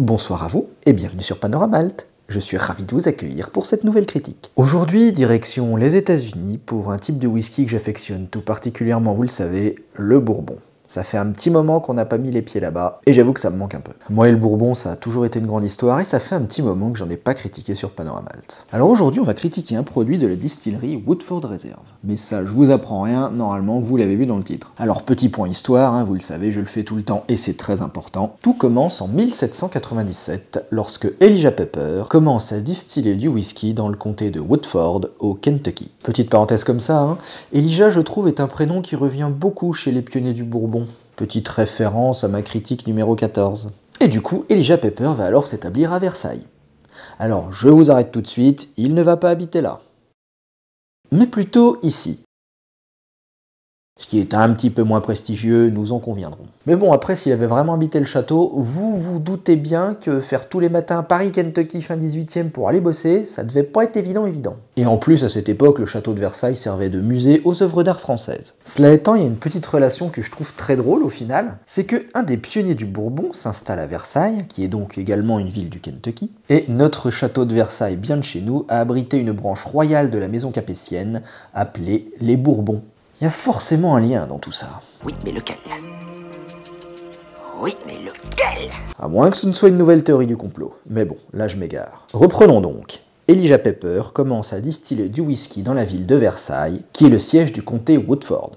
Bonsoir à vous et bienvenue sur Panoramalt. Je suis ravi de vous accueillir pour cette nouvelle critique. Aujourd'hui, direction les États-Unis pour un type de whisky que j'affectionne tout particulièrement, vous le savez, le Bourbon. Ça fait un petit moment qu'on n'a pas mis les pieds là-bas, et j'avoue que ça me manque un peu. Moi et le Bourbon, ça a toujours été une grande histoire, et ça fait un petit moment que j'en ai pas critiqué sur Panoramalt. Alors aujourd'hui, on va critiquer un produit de la distillerie Woodford Reserve. Mais ça, je vous apprends rien, normalement, vous l'avez vu dans le titre. Alors petit point histoire, hein, vous le savez, je le fais tout le temps, et c'est très important. Tout commence en 1797, lorsque Elijah Pepper commence à distiller du whisky dans le comté de Woodford, au Kentucky. Petite parenthèse comme ça, hein, Elijah, je trouve, est un prénom qui revient beaucoup chez les pionniers du Bourbon. Petite référence à ma critique numéro 14. Et du coup, Elijah Pepper va alors s'établir à Versailles. Alors, je vous arrête tout de suite, il ne va pas habiter là. Mais plutôt ici. Ce qui est un petit peu moins prestigieux, nous en conviendrons. Mais bon, après, s'il avait vraiment habité le château, vous vous doutez bien que faire tous les matins Paris-Kentucky fin 18e pour aller bosser, ça devait pas être évident. Et en plus, à cette époque, le château de Versailles servait de musée aux œuvres d'art françaises. Cela étant, il y a une petite relation que je trouve très drôle au final, c'est que un des pionniers du Bourbon s'installe à Versailles, qui est donc également une ville du Kentucky, et notre château de Versailles, bien de chez nous, a abrité une branche royale de la maison capétienne, appelée les Bourbons. Il y a forcément un lien dans tout ça. Oui, mais lequel? Oui, mais lequel? À moins que ce ne soit une nouvelle théorie du complot. Mais bon, là je m'égare. Reprenons donc. Elijah Pepper commence à distiller du whisky dans la ville de Versailles, qui est le siège du comté Woodford.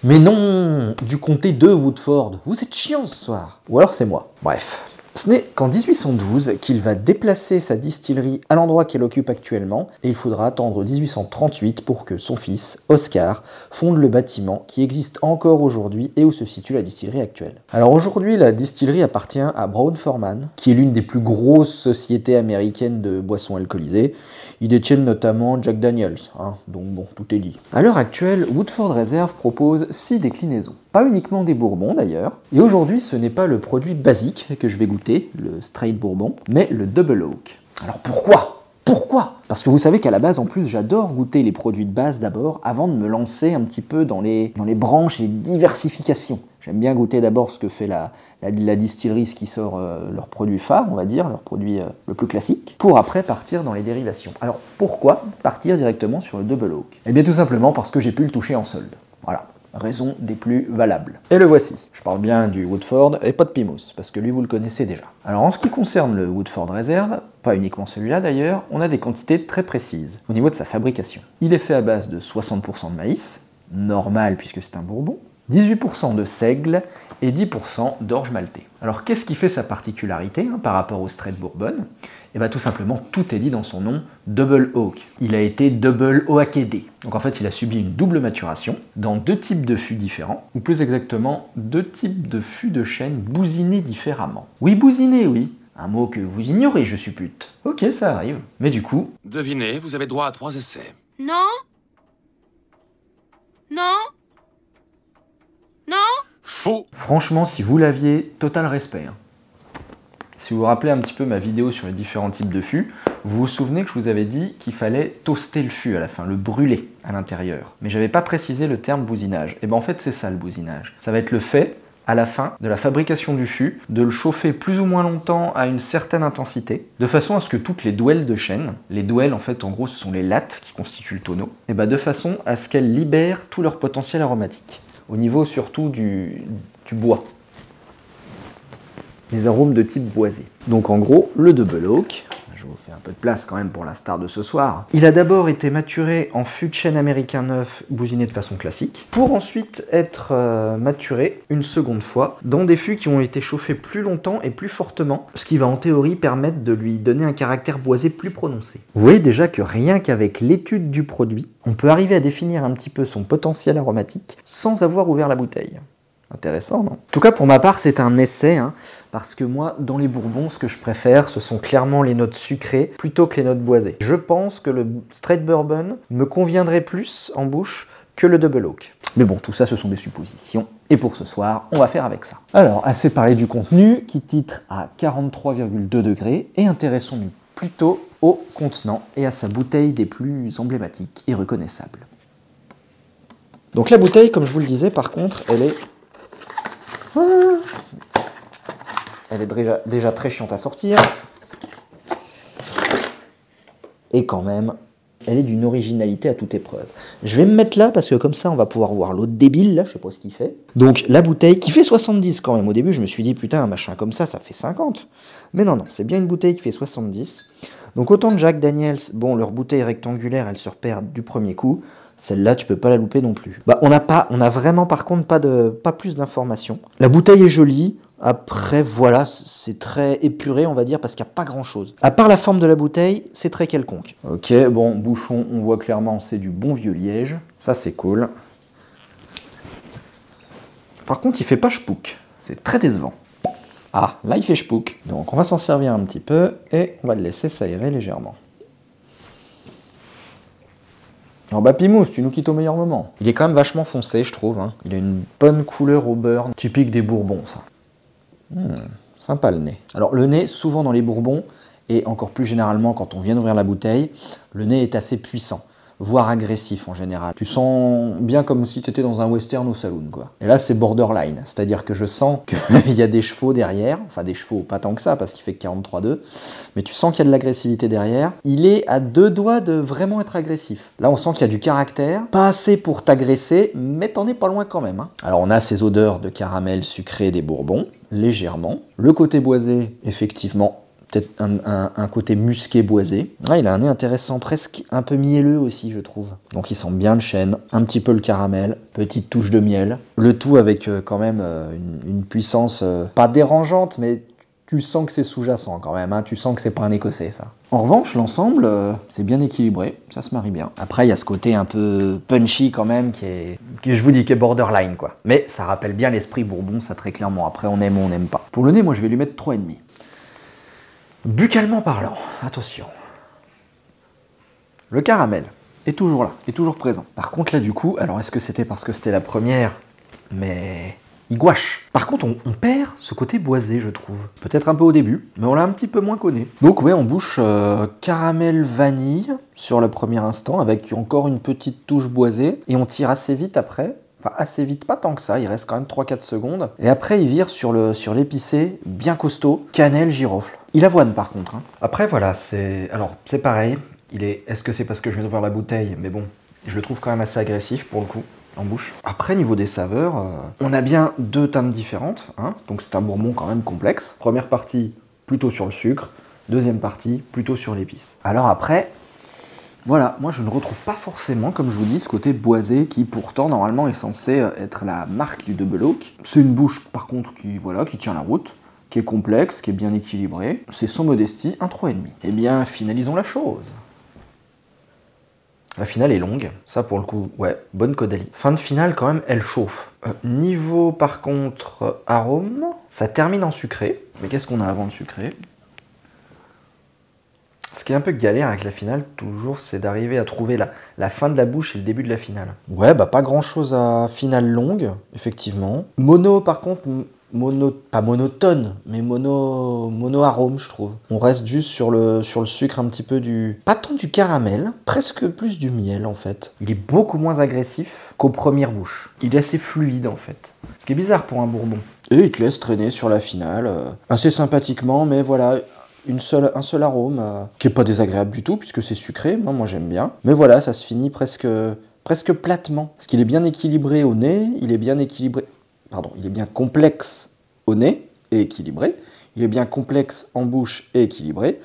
Mais non, du comté de Woodford. Vous êtes chiant ce soir. Ou alors c'est moi. Bref. Ce n'est qu'en 1812 qu'il va déplacer sa distillerie à l'endroit qu'elle occupe actuellement, et il faudra attendre 1838 pour que son fils, Oscar, fonde le bâtiment qui existe encore aujourd'hui et où se situe la distillerie actuelle. Alors aujourd'hui, la distillerie appartient à Brown-Forman, qui est l'une des plus grosses sociétés américaines de boissons alcoolisées. Ils détiennent notamment Jack Daniels, donc bon, tout est dit. À l'heure actuelle, Woodford Reserve propose 6 déclinaisons. Pas uniquement des bourbons d'ailleurs. Et aujourd'hui, ce n'est pas le produit basique que je vais goûter, le straight bourbon, mais le double oak. Alors pourquoi ? Parce que vous savez qu'à la base, en plus, j'adore goûter les produits de base d'abord, avant de me lancer un petit peu dans les branches et les diversifications. J'aime bien goûter d'abord ce que fait la distillerie, ce qui sort leur produit phare, on va dire, leur produit le plus classique, pour après partir dans les dérivations. Alors pourquoi partir directement sur le double oak? Eh bien tout simplement parce que j'ai pu le toucher en solde. Voilà. Raison des plus valables. Et le voici. Je parle bien du Woodford et pas de Plymouth, parce que lui vous le connaissez déjà. Alors en ce qui concerne le Woodford Reserve, pas uniquement celui-là d'ailleurs, on a des quantités très précises au niveau de sa fabrication. Il est fait à base de 60% de maïs, normal puisque c'est un bourbon, 18% de seigle et 10% d'orge maltée. Alors qu'est-ce qui fait sa particularité par rapport au straight bourbon? Et bien tout simplement, tout est dit dans son nom, double oak. Il a été double oaked. Donc en fait, il a subi une double maturation dans 2 types de fûts différents, ou plus exactement, 2 types de fûts de chêne bousinés différemment. Oui, bousinés, oui. Un mot que vous ignorez, je suppute. Ok, ça arrive. Mais du coup... Devinez, vous avez droit à 3 essais. Non. Non. Non. Faux. Franchement, si vous l'aviez, total respect. Si vous vous rappelez un petit peu ma vidéo sur les différents types de fûts, vous vous souvenez que je vous avais dit qu'il fallait toaster le fût à la fin, le brûler à l'intérieur. Mais j'avais pas précisé le terme bousinage. Et bien en fait c'est ça le bousinage. Ça va être le fait, à la fin de la fabrication du fût, de le chauffer plus ou moins longtemps à une certaine intensité, de façon à ce que toutes les douelles de chêne, les douelles en fait en gros ce sont les lattes qui constituent le tonneau, et bien de façon à ce qu'elles libèrent tout leur potentiel aromatique, au niveau surtout du bois. Les arômes de type boisé. Donc en gros, le double oak, je vous fais un peu de place quand même pour la star de ce soir, il a d'abord été maturé en fût de chêne américain neuf, bousiné de façon classique, pour ensuite être maturé une seconde fois dans des fûts qui ont été chauffés plus longtemps et plus fortement, ce qui va en théorie permettre de lui donner un caractère boisé plus prononcé. Vous voyez déjà que rien qu'avec l'étude du produit, on peut arriver à définir un petit peu son potentiel aromatique sans avoir ouvert la bouteille. Intéressant, non? En tout cas, pour ma part, c'est un essai, parce que moi, dans les bourbons, ce que je préfère, ce sont clairement les notes sucrées plutôt que les notes boisées. Je pense que le straight bourbon me conviendrait plus en bouche que le double oak. Mais bon, tout ça, ce sont des suppositions. Et pour ce soir, on va faire avec ça. Alors, assez parlé du contenu, qui titre à 43,2 degrés, et intéressons-nous plutôt au contenant et à sa bouteille des plus emblématiques et reconnaissables. Donc la bouteille, comme je vous le disais, par contre, elle est elle est déjà très chiante à sortir. Et quand même, elle est d'une originalité à toute épreuve. Je vais me mettre là parce que comme ça, on va pouvoir voir l'autre débile, là, je sais pas ce qu'il fait. Donc, la bouteille qui fait 70 quand même. Au début, je me suis dit, putain, un machin comme ça fait 50. Mais non, c'est bien une bouteille qui fait 70. Donc, autant de Jack Daniels, bon, leur bouteille rectangulaire, elle se repère du premier coup. Celle-là, tu peux pas la louper non plus. Bah, on a vraiment, par contre, pas plus d'informations. La bouteille est jolie. Après, voilà, c'est très épuré, on va dire, parce qu'il n'y a pas grand-chose. À part la forme de la bouteille, c'est très quelconque. Ok, bon, bouchon, on voit clairement, c'est du bon vieux liège. Ça, c'est cool. Par contre, il fait pas chpouk. C'est très décevant. Ah, là, il fait chpouk. Donc, on va s'en servir un petit peu et on va le laisser s'aérer légèrement. Alors bah Pimousse, tu nous quittes au meilleur moment. Il est quand même vachement foncé, je trouve. Hein. Il a une bonne couleur au beurre, typique des Bourbons, ça. Sympa le nez. Alors le nez, souvent dans les Bourbons, et encore plus généralement quand on vient d'ouvrir la bouteille, le nez est assez puissant, voire agressif en général. Tu sens bien comme si tu étais dans un western au saloon, quoi. Et là c'est borderline, c'est-à-dire que je sens qu'il y a des chevaux derrière, enfin des chevaux, pas tant que ça parce qu'il fait que 43,2, mais tu sens qu'il y a de l'agressivité derrière. Il est à 2 doigts de vraiment être agressif. Là on sent qu'il y a du caractère, pas assez pour t'agresser, mais t'en es pas loin quand même. Hein. Alors on a ces odeurs de caramel sucré des Bourbons, légèrement. Le côté boisé, effectivement, peut-être un côté musqué boisé. Ouais, il a un nez intéressant, presque un peu mielleux aussi, je trouve. Donc il sent bien le chêne, un petit peu le caramel, petite touche de miel. Le tout avec quand même une puissance pas dérangeante, mais tu sens que c'est sous-jacent quand même. Hein. Tu sens que c'est pas un écossais, ça. En revanche, l'ensemble, c'est bien équilibré, ça se marie bien. Après, il y a ce côté un peu punchy quand même, je vous dis, qui est borderline, quoi. Mais ça rappelle bien l'esprit Bourbon, ça très clairement. Après, on aime ou on n'aime pas. Pour le nez, moi, je vais lui mettre 3,5. Buccalement parlant, attention. Le caramel est toujours là, est toujours présent. Par contre, là, du coup, alors est-ce que c'était parce que c'était la première? Mais il gouache. Par contre, on perd ce côté boisé, je trouve. Peut-être un peu au début, mais on l'a un petit peu moins connu. Donc ouais, on bouche caramel vanille sur le premier instant, avec encore une petite touche boisée, et on tire assez vite après. Enfin, assez vite, pas tant que ça, il reste quand même 3-4 secondes. Et après, il vire sur l'épicé, bien costaud, cannelle, girofle. Il avoine par contre. Hein. Après, voilà, c'est pareil. Est-ce que c'est parce que je viens d'ouvrir la bouteille? Mais bon, je le trouve quand même assez agressif pour le coup. En bouche. Après, niveau des saveurs, on a bien 2 teintes différentes, hein, donc c'est un Bourbon quand même complexe. Première partie, plutôt sur le sucre, deuxième partie, plutôt sur l'épice. Alors après, voilà, moi je ne retrouve pas forcément, comme je vous dis, ce côté boisé qui pourtant normalement est censé être la marque du Double Oak. C'est une bouche par contre qui tient la route, qui est complexe, qui est bien équilibrée. C'est sans modestie, un 3,5. Eh bien, finalisons la chose. La finale est longue, ça pour le coup, ouais, bonne caudalie. Fin de finale quand même, elle chauffe. Niveau par contre arôme, ça termine en sucré. Mais qu'est-ce qu'on a avant le sucré? Ce qui est un peu galère avec la finale, toujours, c'est d'arriver à trouver la fin de la bouche et le début de la finale. Ouais, bah pas grand-chose à finale longue, effectivement. Mono par contre, pas monotone, mais mono arôme, je trouve. On reste juste sur le sucre un petit peu pas tant du caramel, presque plus du miel en fait. Il est beaucoup moins agressif qu'aux premières bouches. Il est assez fluide en fait. Ce qui est bizarre pour un Bourbon. Et il te laisse traîner sur la finale, assez sympathiquement, mais voilà, un seul arôme, qui est pas désagréable du tout, puisque c'est sucré, moi j'aime bien. Mais voilà, ça se finit presque platement. Parce qu'il est bien équilibré au nez, il est bien complexe au nez et équilibré. Il est bien complexe en bouche et équilibré.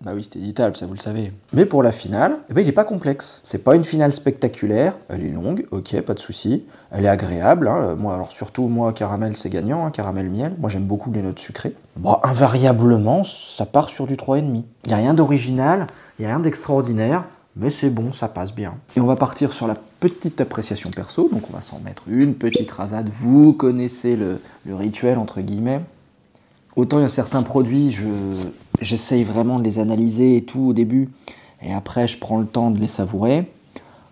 Bah oui, c'était éditable, ça vous le savez. Mais pour la finale, eh ben, il n'est pas complexe. C'est pas une finale spectaculaire. Elle est longue, ok, pas de souci. Elle est agréable. Hein. Surtout, caramel, c'est gagnant, hein, caramel miel. Moi, j'aime beaucoup les notes sucrées. Bon, invariablement, ça part sur du 3,5. Il n'y a rien d'original, il n'y a rien d'extraordinaire. Mais c'est bon, ça passe bien. Et on va partir sur la petite appréciation perso. Donc on va s'en mettre une petite rasade. Vous connaissez le rituel, entre guillemets. Autant il y a certains produits, j'essaye vraiment de les analyser et tout au début. Et après, je prends le temps de les savourer.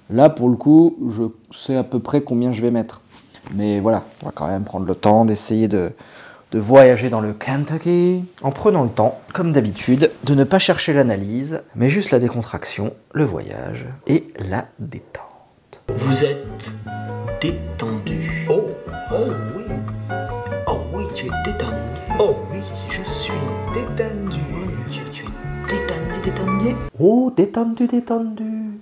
Là, pour le coup, je sais à peu près combien je vais mettre. Mais voilà, on va quand même prendre le temps d'essayer de voyager dans le Kentucky, en prenant le temps, comme d'habitude, de ne pas chercher l'analyse, mais juste la décontraction, le voyage et la détente. Vous êtes détendu. Oh oui. Oh oui, tu es détendu. détendu. Oh, détendu, détendu.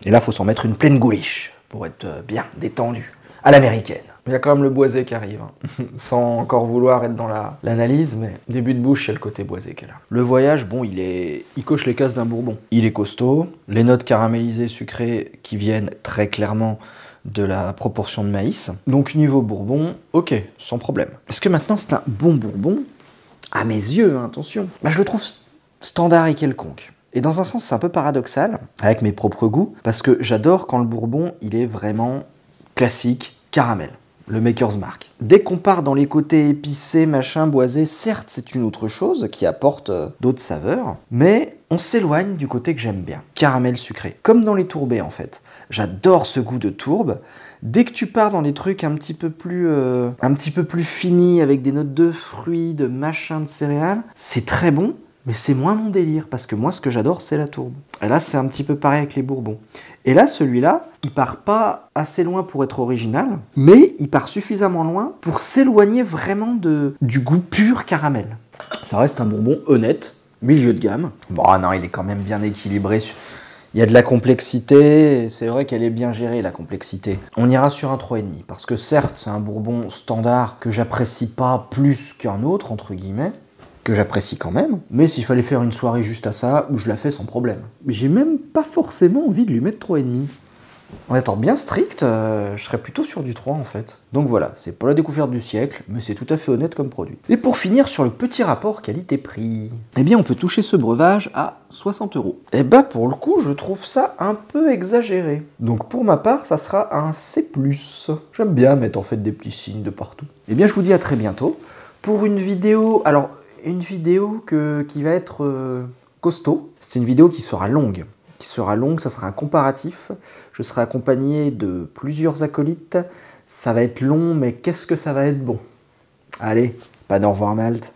Et là, faut s'en mettre une pleine gouliche pour être bien détendu. À l'américaine. Il y a quand même le boisé qui arrive, hein. Sans encore vouloir être dans l'analyse, mais début de bouche, c'est le côté boisé qu'elle a. Le voyage, bon, il coche les cases d'un bourbon. Il est costaud, les notes caramélisées sucrées qui viennent très clairement de la proportion de maïs. Donc niveau bourbon, ok, sans problème. Est-ce que maintenant c'est un bon bourbon? À mes yeux, hein, attention. Bah, je le trouve standard et quelconque. Et dans un sens, c'est un peu paradoxal, avec mes propres goûts, parce que j'adore quand le bourbon, il est vraiment classique, caramel. Le Maker's Mark. Dès qu'on part dans les côtés épicés, machin, boisé, certes, c'est une autre chose qui apporte d'autres saveurs, mais on s'éloigne du côté que j'aime bien. Caramel sucré. Comme dans les tourbés, en fait. J'adore ce goût de tourbe. Dès que tu pars dans des trucs un petit peu plus finis, avec des notes de fruits, de machin, de céréales, c'est très bon, mais c'est moins mon délire, parce que moi, ce que j'adore, c'est la tourbe. Et là, c'est un petit peu pareil avec les bourbons. Et là, celui-là, il part pas assez loin pour être original, mais il part suffisamment loin pour s'éloigner vraiment du goût pur caramel. Ça reste un bourbon honnête, milieu de gamme. Bon, non, il est quand même bien équilibré. Il y a de la complexité, c'est vrai qu'elle est bien gérée, la complexité. On ira sur un 3,5, parce que certes, c'est un bourbon standard que j'apprécie pas plus qu'un autre, entre guillemets, que j'apprécie quand même, mais s'il fallait faire une soirée juste à ça, je la fais sans problème. J'ai même pas forcément envie de lui mettre 3,5. En étant bien strict, je serais plutôt sur du 3 en fait. Donc voilà, c'est pas la découverte du siècle, mais c'est tout à fait honnête comme produit. Et pour finir sur le petit rapport qualité-prix, eh bien on peut toucher ce breuvage à 60 €. Et bah pour le coup, je trouve ça un peu exagéré. Donc pour ma part, ça sera un C+. J'aime bien mettre en fait des petits signes de partout. Eh bien je vous dis à très bientôt pour une vidéo, alors une vidéo qui va être costaud. C'est une vidéo qui sera longue. Ça sera un comparatif. Je serai accompagné de plusieurs acolytes. Ça va être long, mais qu'est-ce que ça va être bon. Allez, pas d'au revoir Malte.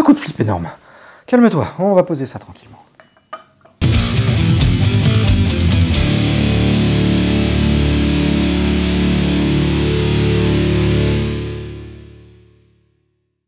Coup de flip énorme. Calme-toi, on va poser ça tranquillement.